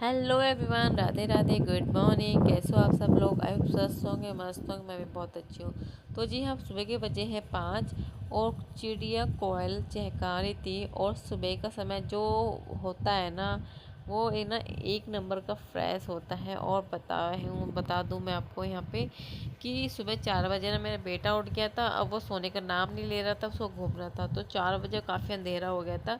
Hello everyone, Radhe Radhe, good morning. कैसे हो आप सब लोग? आई होप स्वस्थ होंगे, मस्त होंगे। मैं भी बहुत अच्छी हूँ। तो जी हाँ, सुबह के बजे हैं 5 और चिड़िया कोयल चहका रही थी। और सुबह का समय जो होता है ना, वो एक नंबर का फ्रेश होता है। और बता दूँ मैं आपको यहाँ पे कि सुबह 4 बजे ना मेरा बेटा उठ गया था। अब वो सोने का नाम नहीं ले रहा था, उसको घूम रहा था। तो 4 बजे काफ़ी अंधेरा हो गया था।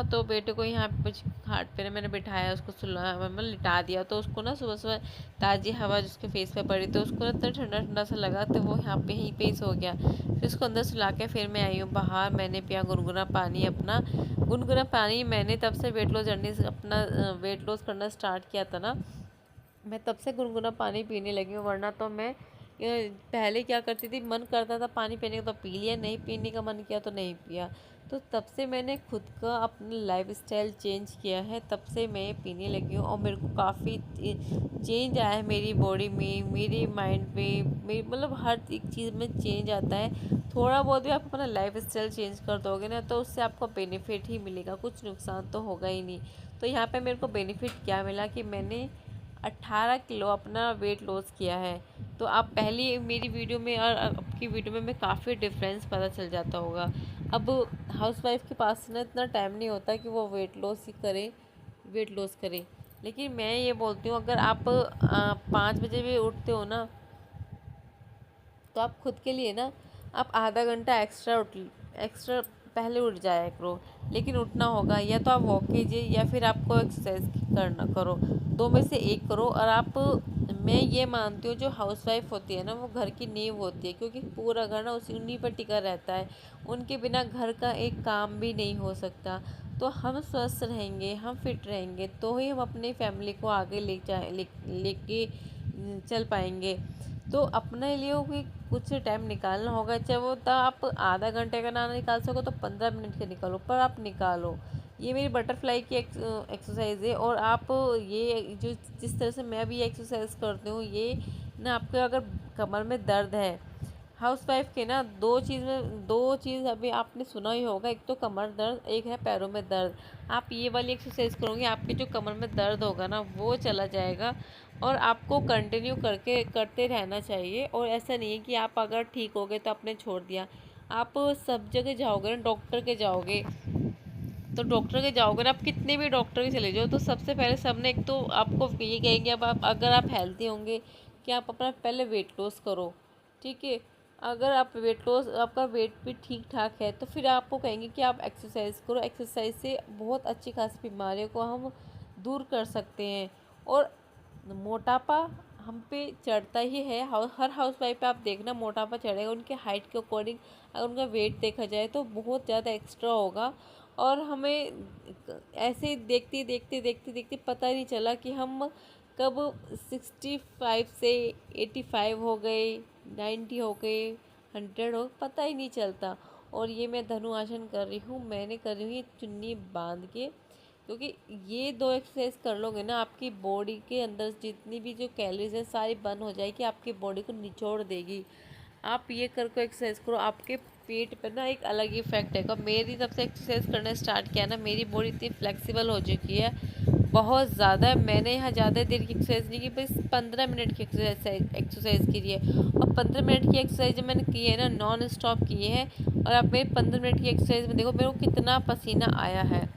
तो बेटे को यहाँ पे कुछ खाट पे मैंने बिठाया, उसको सुला मतलब लिटा दिया। तो उसको ना सुबह सुबह ताज़ी हवा जिसके फेस पे पड़ी, तो उसको ना इतना ठंडा ठंडा सा लगा, तो वो यहाँ पे ही पे ही सो गया। फिर उसको अंदर सुला के फिर मैं आई हूँ बाहर। मैंने पिया गुनगुना पानी अपना। गुनगुना पानी मैंने तब से वेट लॉस जर्नी से अपना वेट लॉस करना स्टार्ट किया था ना, मैं तब से गुनगुना पानी पीने लगी हूँ। वरना तो मैं पहले क्या करती थी, मन करता था पानी पीने का तो पी लिया, नहीं पीने का मन किया तो नहीं पिया। तो तब से मैंने खुद का अपनी लाइफ स्टाइल चेंज किया है, तब से मैं पीने लगी हूँ। और मेरे को काफ़ी चेंज आया है मेरी बॉडी में, मेरे माइंड में, मेरी मतलब हर एक चीज़ में चेंज आता है। थोड़ा बहुत भी आप अपना लाइफ स्टाइल चेंज कर दोगे ना, तो उससे आपको बेनिफिट ही मिलेगा, कुछ नुकसान तो होगा ही नहीं। तो यहाँ पे मेरे को बेनिफिट क्या मिला कि मैंने 18 किलो अपना वेट लॉस किया है। तो आप पहली मेरी वीडियो में और अब की वीडियो में काफ़ी डिफरेंस पता चल जाता होगा। अब हाउसवाइफ के पास ना इतना टाइम नहीं होता कि वो वेट लॉस करे। लेकिन मैं ये बोलती हूँ, अगर आप 5 बजे भी उठते हो ना, तो आप खुद के लिए ना आप आधा घंटा एक्स्ट्रा पहले उठ जाया करो। लेकिन उठना होगा, या तो आप वॉक कीजिए या फिर आपको एक्सरसाइज करना करो, दो में से एक करो। और आप मैं ये मानती हूँ, जो हाउसवाइफ होती है ना, वो घर की नींव होती है, क्योंकि पूरा घर ना उसी उन्हीं पर टिका रहता है। उनके बिना घर का एक काम भी नहीं हो सकता। तो हम स्वस्थ रहेंगे, हम फिट रहेंगे, तो ही हम अपनी फैमिली को आगे लेके चल पाएंगे। तो अपने लिए भी कुछ टाइम निकालना होगा, चाहे वो तो आप आधा घंटे का ना निकाल सको तो 15 मिनट का निकालो, पर आप निकालो। ये मेरी बटरफ्लाई की एक्सरसाइज है। और आप ये जो जिस तरह से मैं भी एक्सरसाइज करती हूँ, ये ना आपके अगर कमर में दर्द है, हाउसवाइफ के ना दो चीज़ अभी आपने सुना ही होगा, एक तो कमर दर्द, एक है पैरों में दर्द। आप ये वाली एक्सरसाइज करोगे, आपके जो कमर में दर्द होगा ना, वो चला जाएगा। और आपको कंटिन्यू करके करते रहना चाहिए। और ऐसा नहीं है कि आप अगर ठीक हो गए तो आपने छोड़ दिया। आप सब जगह जाओगे ना, डॉक्टर के जाओगे ना, आप कितने भी डॉक्टर के चले जाओ, तो सबसे पहले सबने एक तो आपको ये कहेंगे, अब आप अगर आप हेल्थी होंगे, कि आप अपना पहले वेट लॉस करो। ठीक है। अगर आप वेट लॉस, आपका वेट भी ठीक ठाक है, तो फिर आपको कहेंगे कि आप एक्सरसाइज करो। एक्सरसाइज से बहुत अच्छी खासी बीमारियों को हम दूर कर सकते हैं। और मोटापा हम पे चढ़ता ही है, हर हाउस वाइफ पे आप देखना मोटापा चढ़ेगा उनके हाइट के अकॉर्डिंग। अगर उनका वेट देखा जाए तो बहुत ज़्यादा एक्स्ट्रा होगा। और हमें ऐसे देखते पता ही नहीं चला कि हम कब 65 से 85 हो गए, 90 हो गए, 100 हो, पता ही नहीं चलता। और ये मैं धनुरासन कर रही हूँ, मैंने कर रही हूँ ये चुन्नी बांध के। क्योंकि ये दो एक्सरसाइज कर लोगे ना, आपकी बॉडी के अंदर जितनी भी जो कैलोरीज है सारी बर्न हो जाएगी, आपकी बॉडी को निचोड़ देगी। आप ये करके एक्सरसाइज करो, आपके पेट पर ना एक अलग ही इफेक्ट है। मेरी जब से एक्सरसाइज करना स्टार्ट किया ना, मेरी बॉडी इतनी फ्लेक्सिबल हो चुकी है, बहुत ज़्यादा। मैंने यहाँ ज़्यादा देर की एक्सरसाइज नहीं की, बस 15 मिनट की एक्सरसाइज की है। और 15 मिनट की एक्सरसाइज जब मैंने की है ना, नॉन स्टॉप की है। और अब मेरे 15 मिनट की एक्सरसाइज में देखो मेरे को कितना पसीना आया है।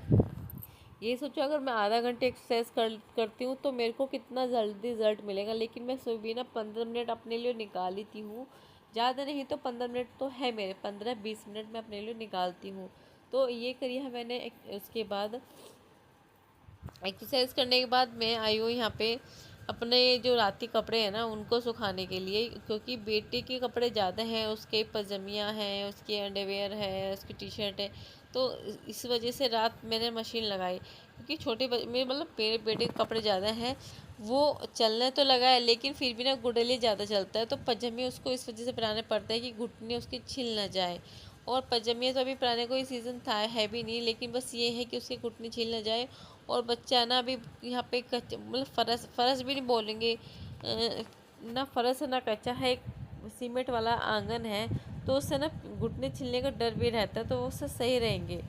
ये सोचो, अगर मैं आधा घंटे एक्सरसाइज करती हूँ तो मेरे को कितना जल्दी रिजल्ट मिलेगा। लेकिन मैं सुबह ना 15 मिनट अपने लिए निकाल लेती हूँ। ज़्यादा नहीं तो 15 मिनट तो है मेरे, 15-20 मिनट मैं अपने लिए निकालती हूँ। तो ये करी है मैंने। उसके बाद एक्सरसाइज करने के बाद मैं आई हूँ यहाँ पे अपने जो रात के कपड़े हैं ना, उनको सुखाने के लिए। क्योंकि बेटे के कपड़े ज़्यादा हैं, उसके पजामियाँ हैं, उसके अंडरवेयर है, उसकी टी शर्ट है। तो इस वजह से रात मैंने मशीन लगाई, क्योंकि मेरे मतलब मेरे बेटे के कपड़े ज़्यादा हैं। वो चलने तो लगा है, लेकिन फिर भी ना गुडलिया ज़्यादा चलता है, तो पजामे उसको इस वजह से पहनाने पड़ता है कि घुटने उसके छिल ना जाए। और पजामे तो अभी पहनाने कोई सीज़न था है भी नहीं, लेकिन बस ये है कि उसके घुटने छिल ना जाए। और बच्चा ना अभी यहाँ पे मतलब फरस फरस भी नहीं बोलेंगे, ना फरस है ना कच्चा है, एक सीमेंट वाला आंगन है। तो उससे ना घुटने छिलने का डर भी रहता है, तो वो उससे सही रहेंगे।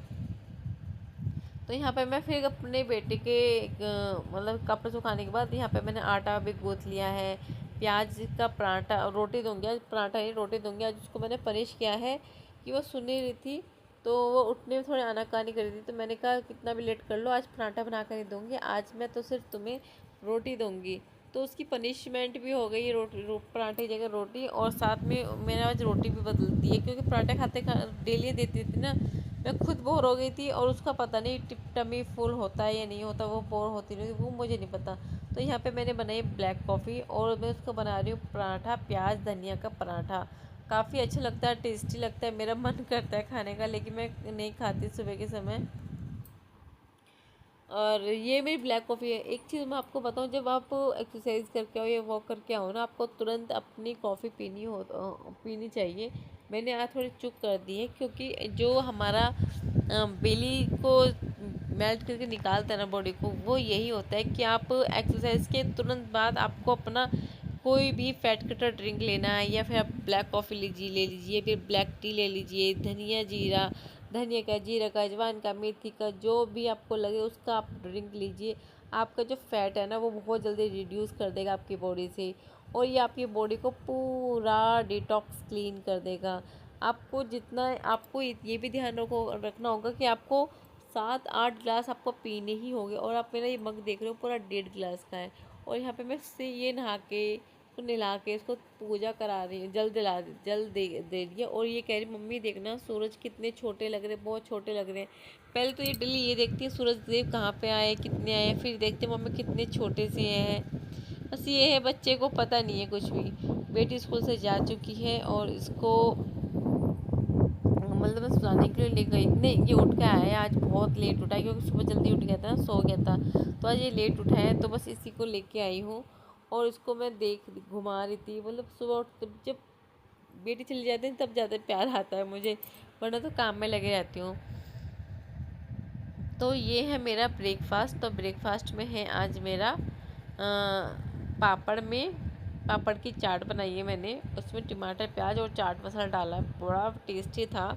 तो यहाँ पे मैं फिर अपने बेटे के मतलब कपड़े सुखाने के बाद यहाँ पे मैंने आटा भी गूँथ लिया है। प्याज का पराठा रोटी दूंगी आज, पराठा ही रोटी दूंगी आज। उसको मैंने पनिश किया है कि वो सुन नहीं रही थी, तो वो उठने में थोड़ी आनाकानी कर रही थी। तो मैंने कहा कितना भी लेट कर लो, आज पराठा बना कर नहीं दूँगी, आज मैं तो सिर्फ तुम्हें रोटी दूँगी। तो उसकी पनिशमेंट भी हो गई, पराठे की जगह रोटी। और साथ में मैंने आज रोटी भी बदल दी है, क्योंकि पराठे खाते डेली देती थी ना, मैं खुद बोर हो गई थी। और उसका पता नहीं टमी फुल होता है या नहीं होता, वो बोर होती नहीं, वो मुझे नहीं पता। तो यहाँ पे मैंने बनाई ब्लैक कॉफ़ी और मैं उसको बना रही हूँ पराठा, प्याज धनिया का पराठा। काफ़ी अच्छा लगता है, टेस्टी लगता है, मेरा मन करता है खाने का, लेकिन मैं नहीं खाती सुबह के समय। और ये मेरी ब्लैक कॉफ़ी है। एक चीज़ मैं आपको बताऊँ, जब आप एक्सरसाइज करके आओ या वॉक करके आओ ना, आपको तुरंत अपनी कॉफ़ी पीनी चाहिए। मैंने आज थोड़ी चूक कर दी है, क्योंकि जो हमारा बेली को मेल्ट करके निकालता है ना बॉडी को, वो यही होता है कि आप एक्सरसाइज के तुरंत बाद आपको अपना कोई भी फैट कटर ड्रिंक लेना है, या फिर आप ब्लैक कॉफ़ी ले लीजिए, फिर ब्लैक टी ले लीजिए, धनिया का, जीरा का, अजवाइन का, मेथी का, जो भी आपको लगे उसका आप ड्रिंक लीजिए। आपका जो फैट है ना, वो बहुत जल्दी रिड्यूस कर देगा आपकी बॉडी से, और ये आपकी बॉडी को पूरा डिटॉक्स क्लीन कर देगा। आपको जितना, आपको ये भी ध्यान रखना होगा कि आपको 7-8 ग्लास आपको पीने ही होंगे। और आप मेरा ये मग देख रहे हो, पूरा 1.5 ग्लास का है। और यहाँ पे मैं इससे ये नहा के, तो नहला के इसको पूजा करा रही है, जल दे रही है। और ये कह रही मम्मी देखना सूरज कितने छोटे लग रहे हैं, बहुत छोटे लग रहे हैं। पहले तो ये डेली ये देखती है सूरज देव कहाँ पे आए, कितने आए, फिर देखते हैं मम्मी कितने छोटे से हैं। बस ये है, बच्चे को पता नहीं है कुछ भी। बेटी स्कूल से जा चुकी है और इसको मतलब मैं सुलाने के लिए ले गई, नहीं ये उठ के आया है, आज बहुत लेट उठा है, क्योंकि सुबह जल्दी उठ गया था ना, सो गया था। तो आज ये लेट उठा है, तो बस इसी को लेके आई हूँ। और इसको मैं घुमा रही थी, मतलब सुबह उठ जब बेटी चली जाती है तब ज़्यादा प्यार आता है मुझे, वरना तो काम में लगे रहती हूँ। तो ये है मेरा ब्रेकफास्ट। तो ब्रेकफास्ट में है आज मेरा पापड़ की चाट बनाई है मैंने, उसमें टमाटर प्याज और चाट मसाला डाला है, बड़ा टेस्टी था।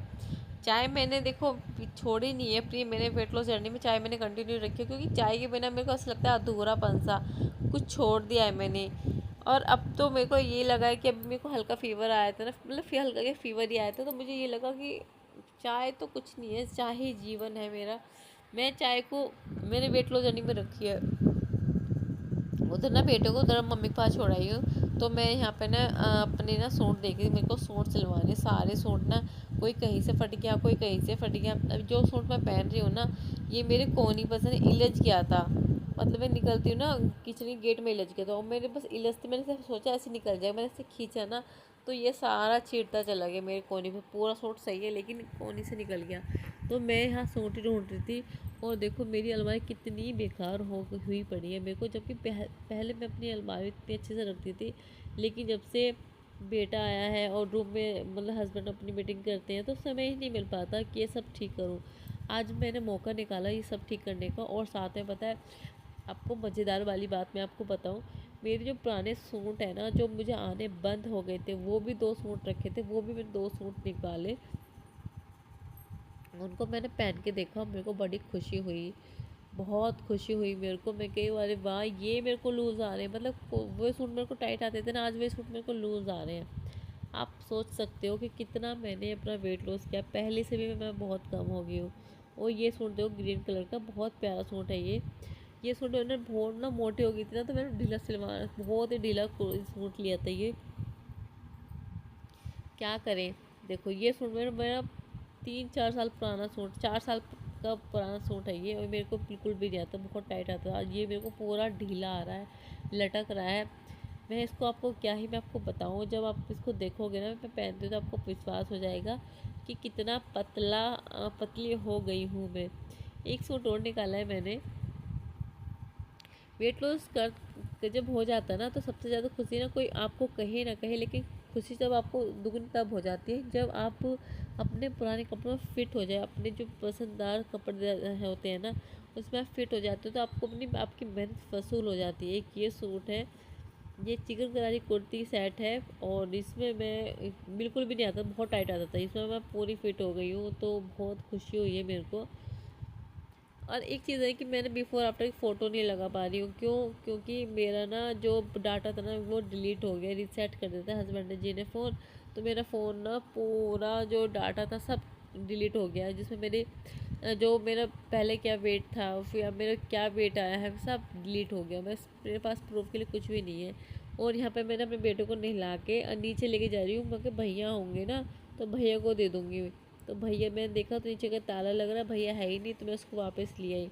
चाय मैंने देखो छोड़ी नहीं है अपनी, मैंने वेट लॉस जर्नी में चाय मैंने कंटिन्यू रखी है, क्योंकि चाय के बिना मेरे को ऐसा लगता है अधूरापन सा कुछ छोड़ दिया है मैंने। और अब तो मेरे को ये लगा है कि अभी मेरे को हल्का फीवर आया था ना, मतलब हल्का के फीवर ही आया था, तो मुझे ये लगा कि चाय तो कुछ नहीं है, चाय ही जीवन है मेरा। मैं चाय को मैंने वेट लॉस जर्नी में रखी है। उधर ना बेटे को उधर मम्मी के पास छोड़ आई हूँ, तो मैं यहाँ पे ना अपने ना सूट देख रही, मेरे को सूट सिलवाने, सारे सूट ना कोई कहीं से फट गया, कोई कहीं से फट गया। अब जो सूट मैं पहन रही हूँ ना, ये मेरे कोनी पर से इलझ गया था, मतलब मैं निकलती हूँ ना किचन के गेट में इलझ गया था, और मेरे बस इलझती, मैंने सिर्फ सोचा ऐसे निकल जाए, मैंने ऐसे खींचा ना, तो ये सारा छीटता चला गया मेरे कोनी पे। पूरा सूट सही है लेकिन कोनी से निकल गया। तो मैं यहाँ सूट ही ढूंढ रही थी, और देखो मेरी अलमारी कितनी बेकार हो हुई पड़ी है मेरे को, जबकि पहले मैं अपनी अलमारी इतनी अच्छे से रखती थी, लेकिन जब से बेटा आया है और रूम में मतलब हस्बैंड अपनी मीटिंग करते हैं, तो समय ही नहीं मिल पाता कि ये सब ठीक करूँ। आज मैंने मौका निकाला ये सब ठीक करने का। और साथ में पता है आपको मज़ेदार वाली बात मैं आपको बताऊँ, मेरे जो पुराने सूट हैं ना, जो मुझे आने बंद हो गए थे, वो भी 2 सूट रखे थे, वो भी मैंने 2 सूट निकाले, उनको मैंने पहन के देखा, मेरे को बड़ी खुशी हुई, बहुत खुशी हुई मेरे को। मैं कई बार वाह ये मेरे को लूज़ आ रहे हैं, मतलब वो सूट मेरे को टाइट आते थे ना, आज वे सूट मेरे को लूज़ आ रहे हैं। आप सोच सकते हो कि कितना मैंने अपना वेट लॉस किया, पहले से भी मैं बहुत कम हो गई हूँ। और ये सूट देखो ग्रीन कलर का, बहुत प्यारा सूट है ये सूट मैंने बहुत ना मोटी हो गई थी ना, तो मैंने ढीला सिलवा, बहुत ही ढीला सूट लिया था ये, क्या करें। देखो ये सूट मेरा 3-4 साल पुराना सूट, 4 साल का पुराना सूट है ये, और मेरे को बिल्कुल भी नहीं आता, बहुत टाइट आता है। ये मेरे को पूरा ढीला आ रहा है, लटक रहा है। मैं इसको आपको क्या ही मैं आपको बताऊँ, जब आप इसको देखोगे ना मैं पहनती हूँ, तो आपको विश्वास हो जाएगा कि कितना पतली हो गई हूँ मैं। एक सूट और निकाला है मैंने। वेट लॉस कर जब हो जाता है ना, तो सबसे ज़्यादा खुशी ना कोई आपको कहे ना कहे, लेकिन खुशी जब आपको दुगनी तब हो जाती है जब आप अपने पुराने कपड़ों में फिट हो जाए, अपने जो पसंददार कपड़े होते हैं ना उसमें आप फिट हो जाते हो, तो आपकी मेहनत वसूल हो जाती है। एक ये सूट है, ये चिकनकारी कुर्ती सेट है, और इसमें मैं बिल्कुल भी नहीं आता, बहुत टाइट आता था, इसमें मैं पूरी फिट हो गई हूँ, तो बहुत खुशी हुई है मेरे को। और एक चीज़ है कि मैंने बिफ़ोर आफ्टर की फ़ोटो नहीं लगा पा रही हूँ, क्यों? क्योंकि मेरा ना जो डाटा था ना वो डिलीट हो गया, रीसेट कर देता है हस्बैंड जी ने फ़ोन। तो मेरा फ़ोन ना पूरा जो डाटा था सब डिलीट हो गया है, जिसमें मेरे जो मेरा पहले क्या वेट था फिर अब मेरा क्या वेट आया है सब डिलीट हो गया। मेरे पास प्रूफ के लिए कुछ भी नहीं है। और यहाँ पे मैंने अपने बेटे को नहला के नीचे लेके जा रही हूँ, मगर भैया होंगे ना तो भैया को दे दूँगी। तो भैया मैंने देखा तो नीचे का ताला लग रहा, भैया है ही नहीं, तो मैं उसको वापस ले आई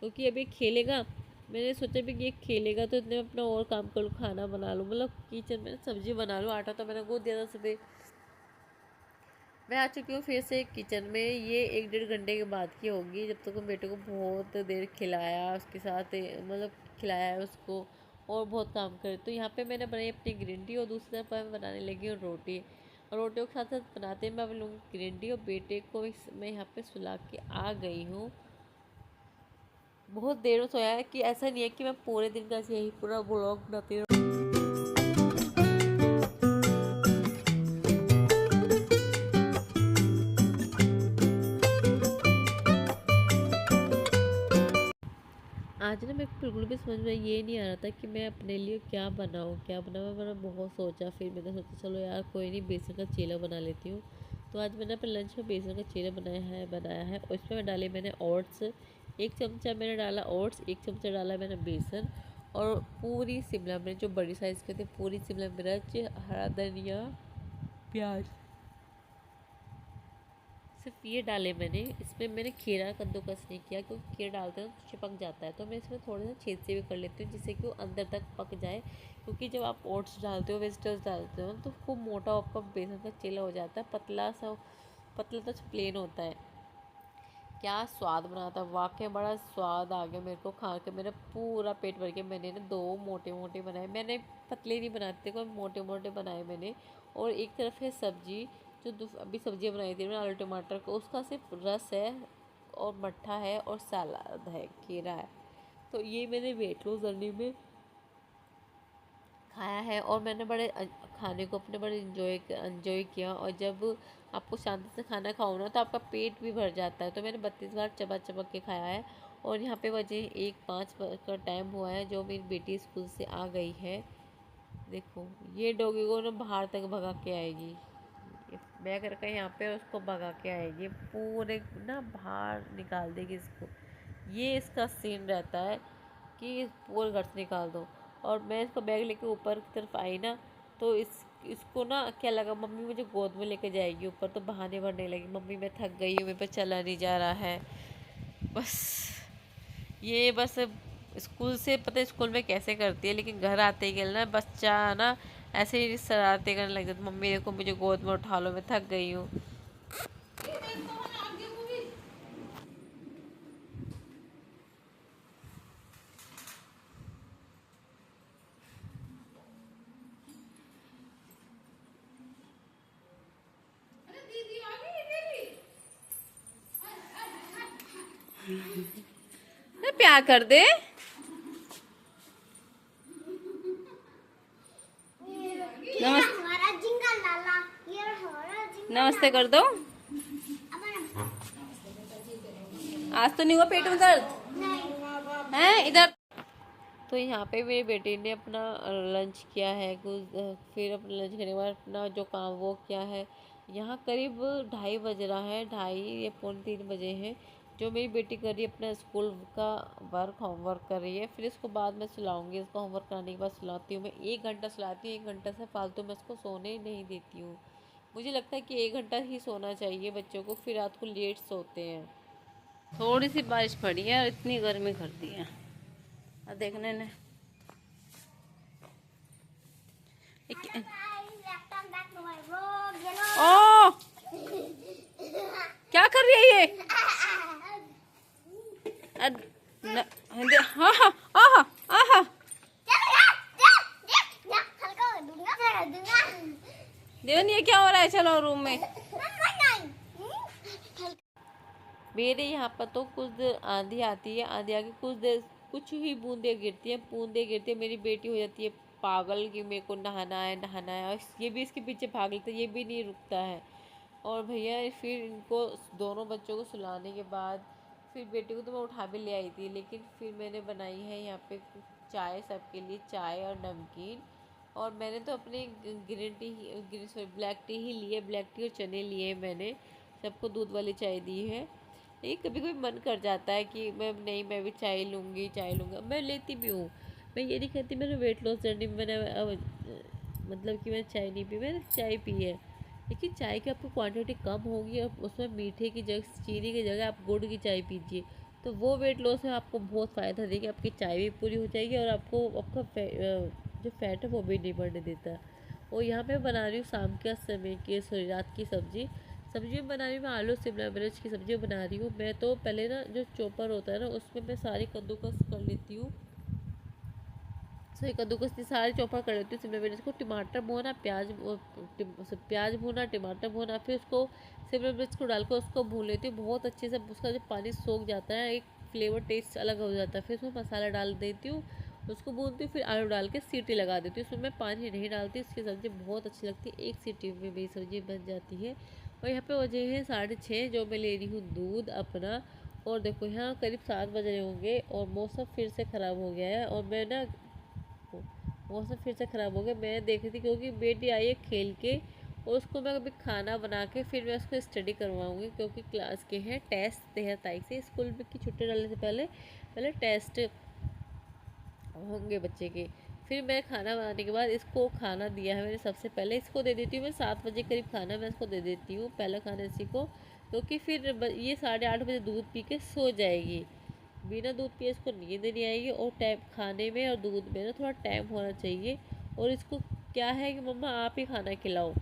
क्योंकि अभी खेलेगा। मैंने सोचा भी कि ये खेलेगा तो इतने में अपना और काम कर लूँ, खाना बना लूँ, मतलब किचन में सब्जी बना लूँ। आटा तो मैंने गूँथ दिया था सुबह। मैं आ चुकी हूँ फिर से किचन में। ये 1-1.5 घंटे के बाद की होगी, जब तक मैं बेटे को बहुत देर खिलाया, उसके साथ मतलब खिलाया है उसको और बहुत काम करे। तो यहाँ पे मैंने बनाई अपनी ग्रीन टी और दूसरी तरफ मैं बनाने लगी हूँ रोटी। और रोटियों के साथ साथ बनाते मैं लूँगी ग्रीन टी। और बेटे को मैं यहाँ पे सुला के आ गई हूँ। बहुत देर में सोया है कि ऐसा नहीं है कि मैं पूरे दिन का यही पूरा व्लॉग बनाती हूँ। आज ना मेरे को बिल्कुल भी समझ में ये नहीं आ रहा था कि मैं अपने लिए क्या बनाऊँ। मैंने बहुत सोचा, फिर मैंने सोचा चलो यार कोई नहीं, बेसन का चीला बना लेती हूँ। तो आज मैंने अपने लंच में बेसन का चीला बनाया है और इसमें मैं डाले मैंने ओट्स। 1 चमचा मैंने डाला ओट्स, 1 चमचा डाला मैंने बेसन और पूरी शिमला मिर्च जो बड़ी साइज़ के थे, पूरी शिमला मिर्च, हरा धनिया, प्याज, सिर्फ ये डाले मैंने। इसमें मैंने खीरा कद्दूकस नहीं किया क्योंकि खीरा डालते हैं तो चिपक जाता है। तो मैं इसमें थोड़ा सा छेद से भी कर लेती हूँ जिससे कि वो अंदर तक पक जाए। क्योंकि जब आप ओट्स डालते हो, वेजिटेबल्स डालते हो तो खूब मोटा आपका बेसन का चीला हो जाता है, पतला तो प्लेन होता है। क्या स्वाद बना था, वाकई बड़ा स्वाद आ गया मेरे को खा के। मेरा पूरा पेट भर के मैंने ना 2 मोटे मोटे बनाए। मैंने पतले नहीं बनाते, कोई मोटे मोटे बनाए मैंने। और एक तरफ है सब्जी, जो अभी सब्जियाँ बनाई थी मैंने आलू टमाटर को, उसका सिर्फ रस है और मट्ठा है और सलाद है, खीरा है। तो ये मैंने वेट लॉस जर्नी में खाया है और मैंने खाने को अपने बड़े इंजॉय किया। और जब आपको शांति से खाना खाओ ना तो आपका पेट भी भर जाता है। तो मैंने 32 बार चबा चबा के खाया है। और यहाँ पे बजे 1:05 का टाइम हुआ है, जो मेरी बेटी स्कूल से आ गई है। देखो ये डॉगी को ना बाहर तक भगा के आएगी, बैग रखा है यहाँ पे, उसको भगा के आएगी, पूरे ना बाहर निकाल देगी इसको। ये इसका सीन रहता है कि पूरे घर से निकाल दो। और मैं इसको बैग लेके ऊपर की तरफ आई ना तो इसको ना क्या लगा, मम्मी मुझे गोद में लेके जाएगी ऊपर, तो बहाने भरने लगी, मम्मी मैं थक गई हूँ, मेरे पे चला नहीं जा रहा है। बस ये बस स्कूल से पता है स्कूल में कैसे करती है, लेकिन घर आते ही ना बच्चा ना ऐसे ही शरारतें करने लग जाता, मम्मी देखो मुझे गोद में उठा लो, मैं थक गई हूँ। प्यार कर दे, नमस्ते कर दो। आज तो नहीं हुआ पेट में दर्द है इधर। तो यहाँ पे मेरी बेटी ने अपना लंच किया है कुछ, फिर अपना लंच करने के बाद अपना जो काम वो किया है। यहाँ करीब 2:30 बज रहा है, 2:30 या 2:45 बजे हैं। जो मेरी बेटी कर रही है अपना स्कूल का होमवर्क कर रही है। फिर इसको बाद में सुलाऊंगी, इसको होमवर्क कराने के बाद सुलाती हूँ मैं। 1 घंटा सुलाती हूँ, 1 घंटा से फालतू मैं इसको सोने नहीं देती हूँ। मुझे लगता है कि 1 घंटा ही सोना चाहिए बच्चों को, फिर रात को लेट सोते हैं। थोड़ी सी बारिश पड़ी है और इतनी गर्मी कर दी है। अब देखने ने ओ क्या कर रही है ये? हाँ हाँ आहा आहा देवन ये क्या हो रहा है? चलो रूम में। मेरे यहाँ पर तो कुछ देर आंधी आती है, आंधी आके कुछ ही बूंदे गिरती हैं, मेरी बेटी हो जाती है पागल कि मेरे को नहाना है। और ये भी इसके पीछे भाग लेता है, ये भी नहीं रुकता है। और भैया फिर इनको दोनों बच्चों को सुलाने के बाद फिर बेटी को तो मैं उठा भी ले आई थी, लेकिन फिर मैंने बनाई है यहाँ पे चाय सबके लिए, चाय और नमकीन। और मैंने तो अपने green tea green sorry black tea ही लिए, ब्लैक टी और चने लिए मैंने, सबको दूध वाली चाय दी है। लेकिन कभी कभी मन कर जाता है कि मैं भी चाय लूँगी, चाय लूँगा, मैं लेती भी हूँ। मैं ये नहीं कहती मैंने वेट लॉस जर्नी में मैंने मतलब कि मैंने चाय नहीं पी, मैंने चाय पी है, लेकिन चाय की आपको क्वांटिटी कम होगी और उसमें मीठे की जगह, चीनी की जगह आप गुड़ की चाय पीजिए, तो वो वेट लॉस में आपको बहुत फ़ायदा देगी। आपकी चाय भी पूरी हो जाएगी और आपको आपका जो फैट है वो भी नहीं बढ़ने देता। और यहाँ पे बना रही हूँ शाम के समय की सॉरी रात की सब्जी में बना रही हूँ मैं आलू शिमला मिर्च की सब्जी बना रही हूँ। मैं तो पहले ना जो चॉपर होता है ना उसमें मैं सारी कद्दूकस कर लेती हूँ, सो कद्दूकस की सारी चॉपर कर लेती हूँ शिमला मिर्च को, टमाटर भूना, प्याज भूना, टमाटर भूना, फिर उसको शिमला मिर्च को डालकर उसको भून लेती हूँ बहुत अच्छे से। उसका जो पानी सोख जाता है, एक फ्लेवर टेस्ट अलग हो जाता है। फिर उसमें मसाला डाल देती हूँ, उसको भूनती हूँ, फिर आलू डाल के सीटी लगा देती हूँ। उसमें मैं पानी नहीं डालती, इसकी सब्ज़ी बहुत अच्छी लगती है, एक सीटी में मेरी सब्ज़ी बन जाती है। और यहाँ पे वजह है 6:30 जो मैं ले रही हूँ दूध अपना। और देखो यहाँ करीब 7 बज रहे होंगे और मौसम फिर से ख़राब हो गया है, और मैं ना मौसम फिर से ख़राब हो गया। मैं देख रही थी क्योंकि बेटी आई है खेल के, और उसको मैं अभी खाना बना के फिर मैं उसको स्टडी करवाऊँगी, क्योंकि क्लास के हैं टेस्ट 13 तारीख से, स्कूल की छुट्टी डालने से पहले पहले टेस्ट होंगे बच्चे के। फिर मैं खाना बनाने के बाद इसको खाना दिया है मैंने, सबसे पहले इसको दे देती हूँ मैं 7 बजे करीब खाना मैं इसको दे देती हूँ पहला खाना इसी को, क्योंकि फिर ये 8:30 बजे दूध पी के सो जाएगी। बिना दूध पिए इसको नींद नहीं आएगी, और टाइम खाने में और दूध में ना थोड़ा टाइम होना चाहिए। और इसको क्या है कि मम्मा आप ही खाना खिलाओ,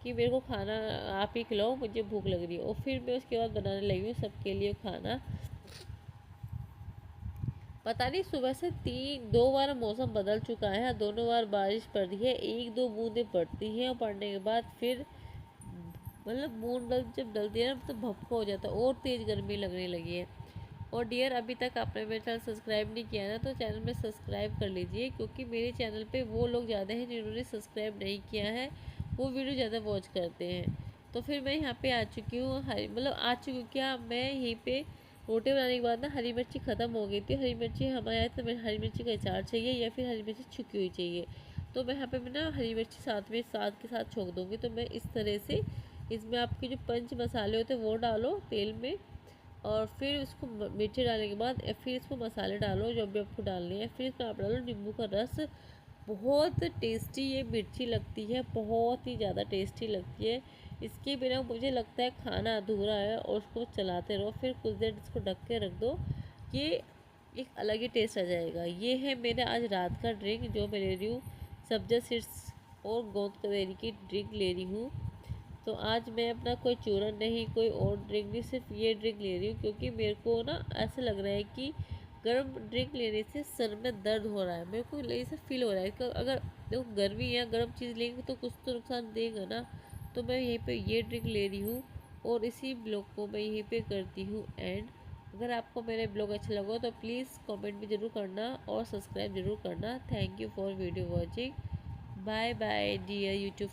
कि मेरे को खाना आप ही खिलाओ, मुझे भूख लग रही है। और फिर मैं उसके बाद बनाने लगी हूँ सबके लिए खाना। पता नहीं सुबह से 2 बार मौसम बदल चुका है, दोनों बार बारिश पड़ रही है, 1-2 बूंदें पड़ती हैं और पड़ने के बाद फिर मतलब बूंद जब डलती है ना तो भपका हो जाता है और तेज़ गर्मी लगने लगी है। और डियर अभी तक आपने मेरा चैनल सब्सक्राइब नहीं किया ना, तो चैनल में सब्सक्राइब कर लीजिए, क्योंकि मेरे चैनल पे वो लोग ज़्यादा हैं जिन्होंने सब्सक्राइब नहीं किया है, वो वीडियो ज़्यादा वॉच करते हैं। तो फिर मैं यहाँ पे आ चुकी हूँ, आ चुकी हूँ क्या, मैं यहीं पे रोटी बनाने के बाद ना हरी मिर्ची ख़त्म हो गई थी। हरी मिर्ची हमारे यहाँ तो मैं हरी मिर्ची का अचार चाहिए या फिर हरी मिर्ची छुकी हुई चाहिए, तो मैं यहाँ पे मैं ना हरी मिर्ची साथ के साथ छोंक दूँगी। तो मैं इस तरह से इसमें आपके जो पंच मसाले होते हैं वो डालो तेल में, और फिर उसको मिर्ची डालने के बाद फिर इसको मसाले डालो जो भी आपको डालने हैं, फिर इसमें आप डालो नींबू का रस। बहुत टेस्टी ये मिर्ची लगती है, बहुत ही ज़्यादा टेस्टी लगती है। इसके बिना मुझे लगता है खाना अधूरा है, और उसको चलाते रहो, फिर कुछ देर इसको ढक के रख दो, ये एक अलग ही टेस्ट आ जाएगा। ये है मेरा आज रात का ड्रिंक जो मैं ले रही हूँ, सब्जा सीड्स और गोंद कवेरी की ड्रिंक ले रही हूँ। तो आज मैं अपना कोई चूरन नहीं, कोई और ड्रिंक नहीं, सिर्फ ये ड्रिंक ले रही हूँ, क्योंकि मेरे को ना ऐसा लग रहा है कि गर्म ड्रिंक लेने से सर में दर्द हो रहा है, मेरे को ऐसा फील हो रहा है कि अगर देखो गर्मी है, गर्म चीज़ लेंगे तो कुछ तो नुकसान देगा ना। तो मैं यहीं पे ये ड्रिंक ले रही हूँ, और इसी ब्लॉग को मैं यहीं पे करती हूँ एंड। अगर आपको मेरे ब्लॉग अच्छा लगा तो प्लीज़ कमेंट भी ज़रूर करना और सब्सक्राइब ज़रूर करना। Thank you for video watching. Bye bye dear YouTube.